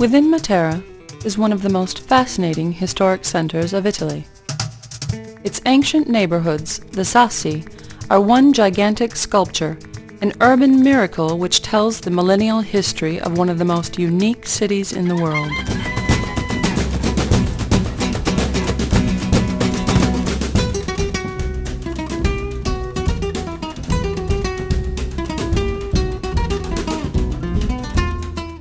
Within Matera is one of the most fascinating historic centers of Italy. Its ancient neighborhoods, the Sassi, are one gigantic sculpture, an urban miracle which tells the millennial history of one of the most unique cities in the world.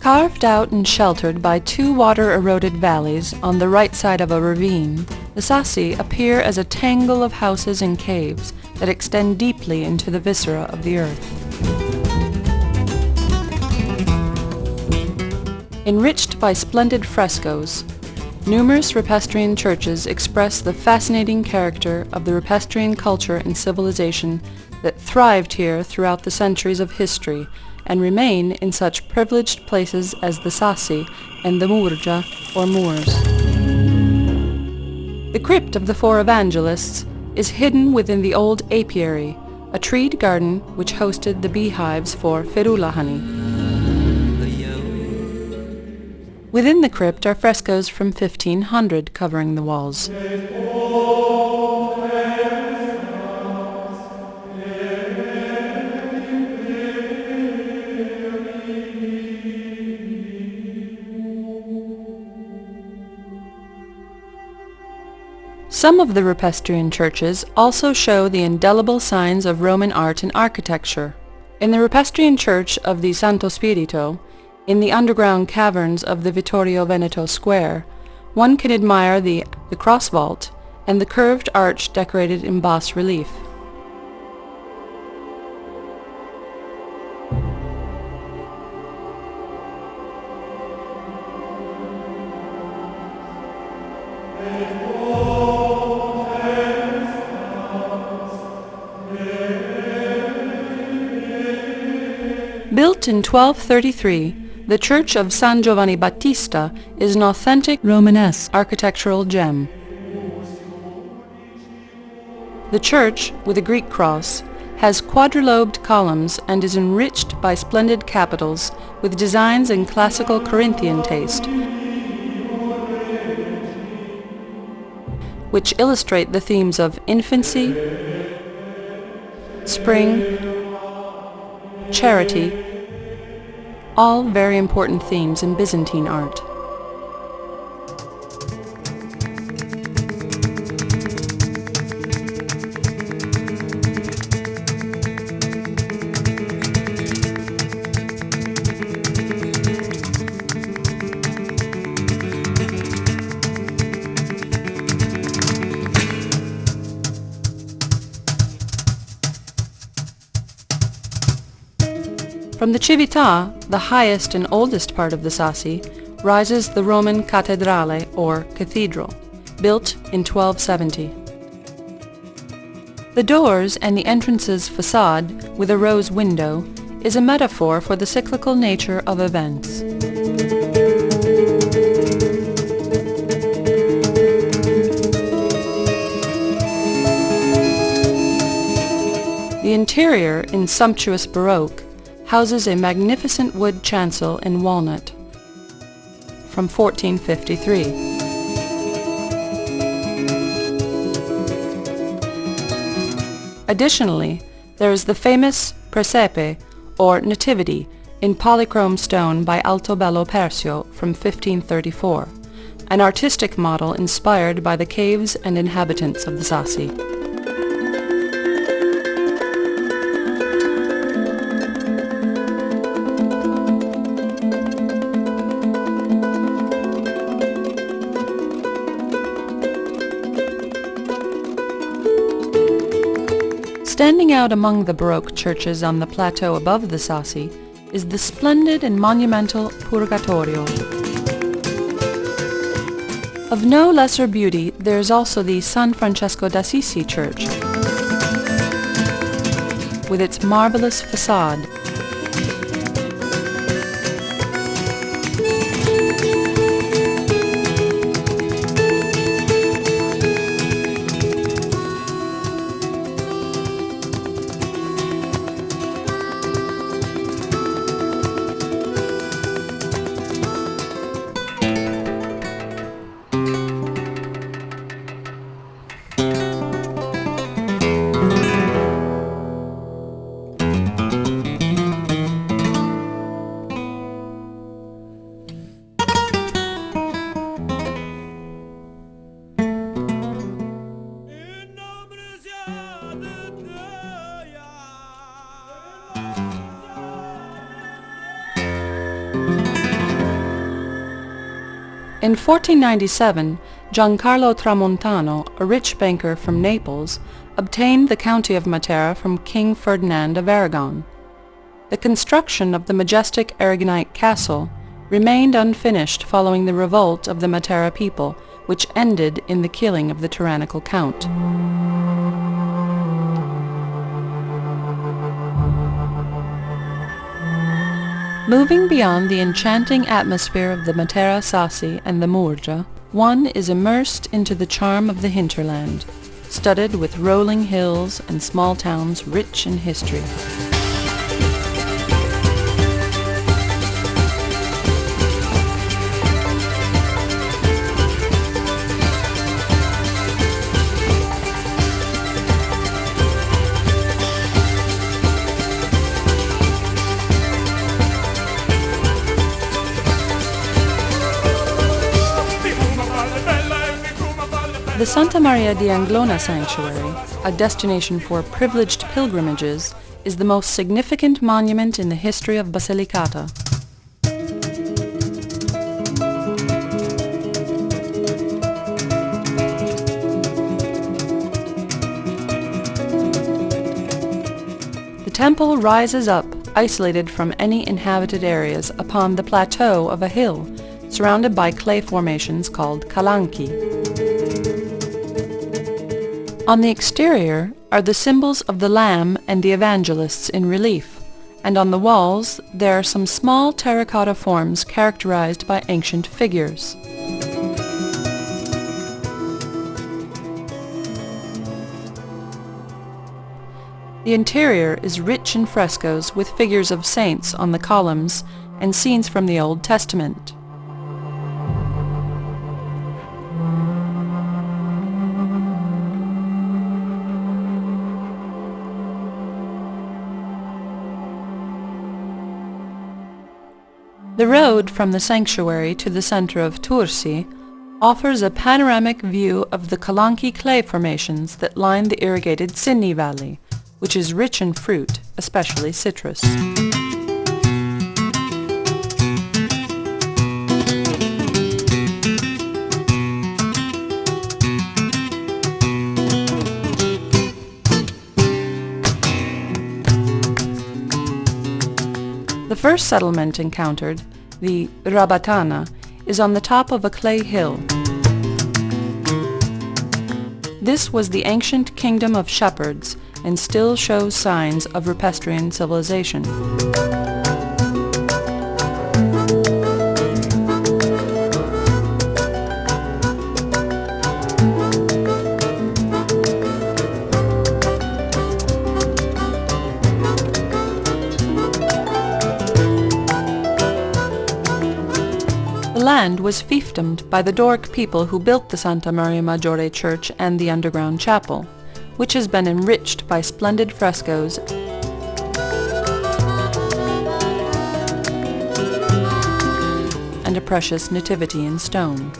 Carved out and sheltered by two water-eroded valleys on the right side of a ravine, the Sassi appear as a tangle of houses and caves that extend deeply into the viscera of the earth. Enriched by splendid frescoes, numerous Rupestrian churches express the fascinating character of the Rupestrian culture and civilization that thrived here throughout the centuries of history and remain in such privileged places as the Sassi and the Murgia, or Moors. The crypt of the four evangelists is hidden within the old apiary, a treed garden which hosted the beehives for ferula honey. Within the crypt are frescoes from 1500 covering the walls. Some of the Rupestrian churches also show the indelible signs of Roman art and architecture. In the Rupestrian church of the Santo Spirito, in the underground caverns of the Vittorio Veneto Square, one can admire the cross vault and the curved arch decorated in bas-relief. Built in 1233, the Church of San Giovanni Battista is an authentic Romanesque architectural gem. The church, with a Greek cross, has quadrilobed columns and is enriched by splendid capitals with designs in classical Corinthian taste, which illustrate the themes of infancy, spring, charity, all very important themes in Byzantine art. From the Cività, the highest and oldest part of the Sassi, rises the Roman Cattedrale, or cathedral, built in 1270. The doors and the entrance's facade, with a rose window, is a metaphor for the cyclical nature of events. The interior, in sumptuous Baroque, houses a magnificent wood chancel in walnut from 1453. Additionally, there is the famous presepe, or nativity, in polychrome stone by Altobello Persio from 1534, an artistic model inspired by the caves and inhabitants of the Sassi. Standing out among the Baroque churches on the plateau above the Sassi is the splendid and monumental Purgatorio. Of no lesser beauty, there is also the San Francesco d'Assisi church, with its marvelous facade. In 1497, Giancarlo Tramontano, a rich banker from Naples, obtained the county of Matera from King Ferdinand of Aragon. The construction of the majestic Aragonite castle remained unfinished following the revolt of the Matera people, which ended in the killing of the tyrannical count. Moving beyond the enchanting atmosphere of the Matera Sassi and the Murgia, one is immersed into the charm of the hinterland, studded with rolling hills and small towns rich in history. The Santa Maria di Anglona Sanctuary, a destination for privileged pilgrimages, is the most significant monument in the history of Basilicata. The temple rises up, isolated from any inhabited areas, upon the plateau of a hill, surrounded by clay formations called calanchi. On the exterior are the symbols of the Lamb and the Evangelists in relief, and on the walls there are some small terracotta forms characterized by ancient figures. The interior is rich in frescoes with figures of saints on the columns and scenes from the Old Testament. The road from the sanctuary to the center of Tursi offers a panoramic view of the Calanchi clay formations that line the irrigated Sinni Valley, which is rich in fruit, especially citrus. The first settlement encountered, the Rabatana, is on the top of a clay hill. This was the ancient kingdom of shepherds and still shows signs of Rupestrian civilization. The land was fiefdomed by the Doric people who built the Santa Maria Maggiore church and the underground chapel, which has been enriched by splendid frescoes and a precious nativity in stone.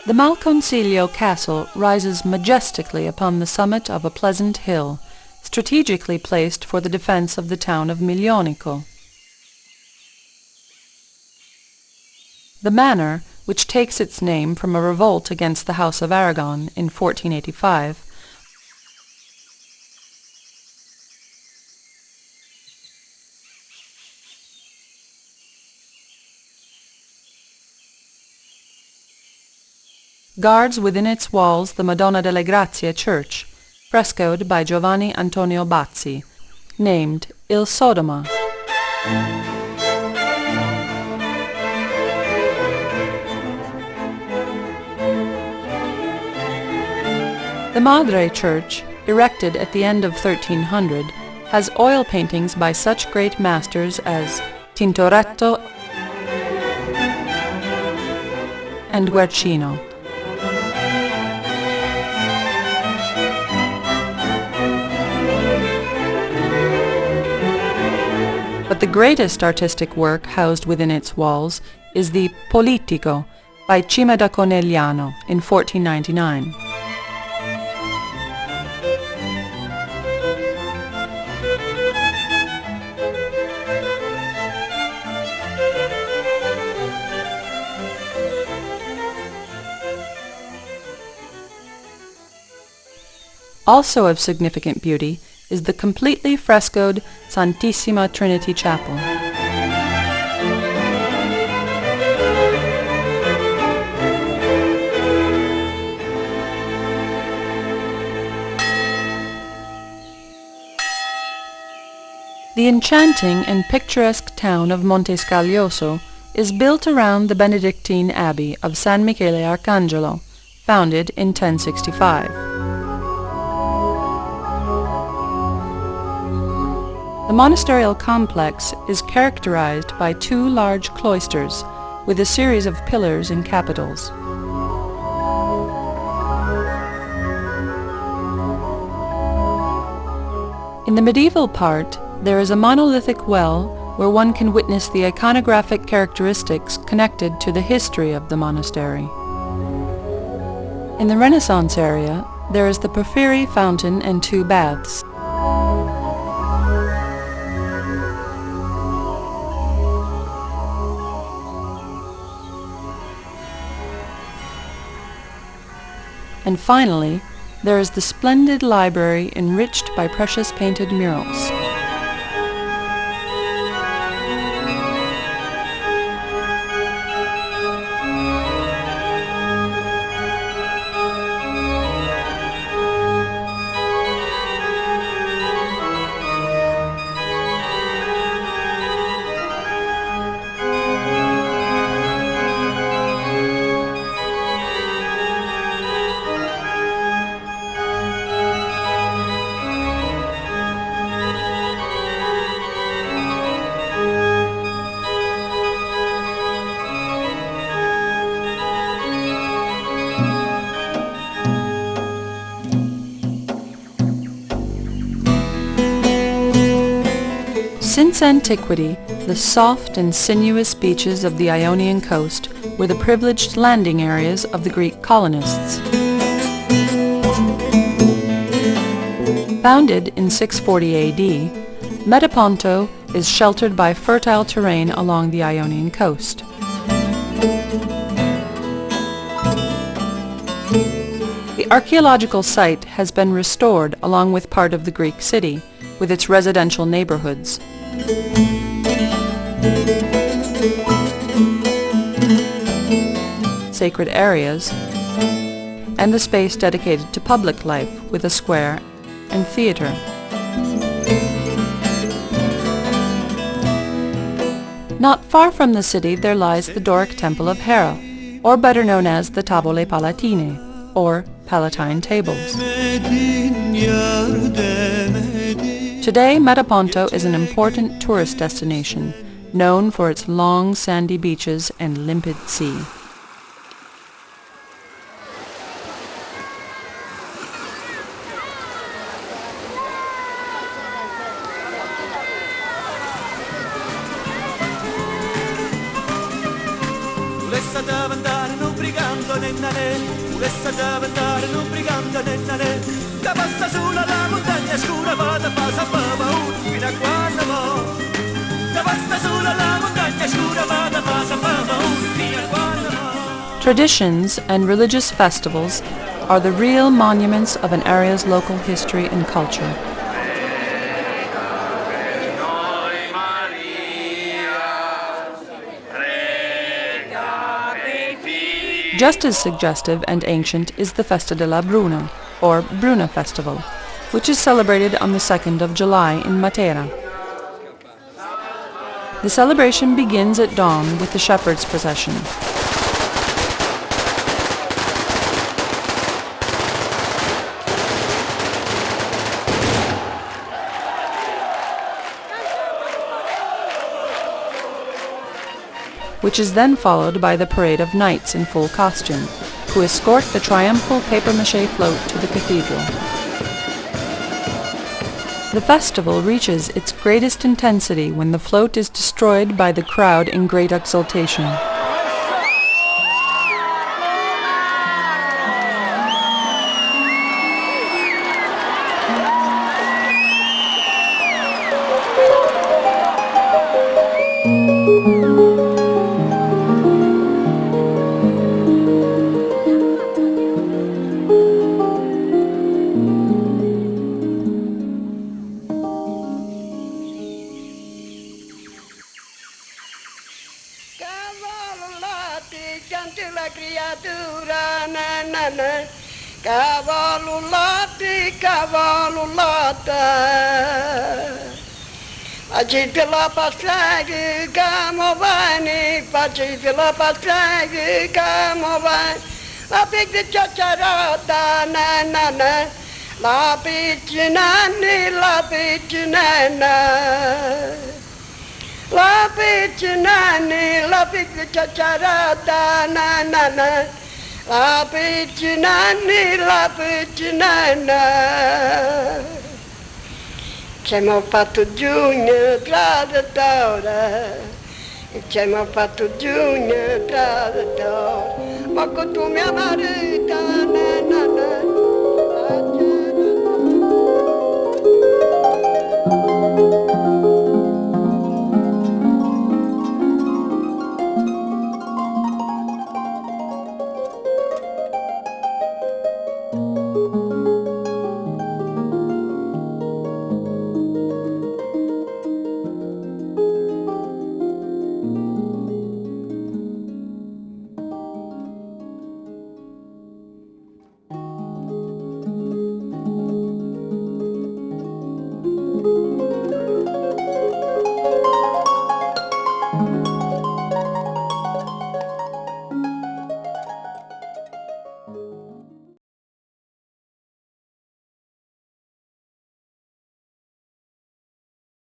The Malconsiglio Castle rises majestically upon the summit of a pleasant hill, strategically placed for the defense of the town of Miglionico. The manor, which takes its name from a revolt against the House of Aragon in 1485, guards within its walls the Madonna delle Grazie church, frescoed by Giovanni Antonio Bazzi, named Il Sodoma. The Madre Church, erected at the end of 1300, has oil paintings by such great masters as Tintoretto and Guercino. But the greatest artistic work housed within its walls is the Politico by Cima da Conegliano in 1499. Also of significant beauty is the completely frescoed Santissima Trinity Chapel. The enchanting and picturesque town of Monte Scaglioso is built around the Benedictine Abbey of San Michele Arcangelo, founded in 1065. The monasterial complex is characterized by two large cloisters with a series of pillars and capitals. In the medieval part, there is a monolithic well where one can witness the iconographic characteristics connected to the history of the monastery. In the Renaissance area, there is the Porphyry fountain and two baths. And finally, there is the splendid library enriched by precious painted murals. Since antiquity, the soft and sinuous beaches of the Ionian coast were the privileged landing areas of the Greek colonists. Founded in 640 AD, Metaponto is sheltered by fertile terrain along the Ionian coast. The archaeological site has been restored along with part of the Greek city, with its residential neighborhoods. Sacred areas, and the space dedicated to public life with a square and theater. Not far from the city there lies the Doric Temple of Hera, or better known as the Tavole Palatine, or Palatine Tables. Today, Metaponto is an important tourist destination, known for its long sandy beaches and limpid sea. Traditions and religious festivals are the real monuments of an area's local history and culture. Just as suggestive and ancient is the Festa della Bruna, or Bruna Festival, which is celebrated on the 2nd of July in Matera. The celebration begins at dawn with the shepherd's procession. Which is then followed by the parade of knights in full costume, who escort the triumphal papier-mâché float to the cathedral. The festival reaches its greatest intensity when the float is destroyed by the crowd in great exultation. Cavalo latte, oggi per la passaggi come vai, oggi per la passaggi come vai, la piccola ciacciarota, la piccinanni, la piccinanna, la piccinanni, la piccola ciacciarota, la piccinanni, la piccinanna. Ci abbiamo fatto giugno traduttore, ci abbiamo fatto giugno traduttore, ma con tu mia marita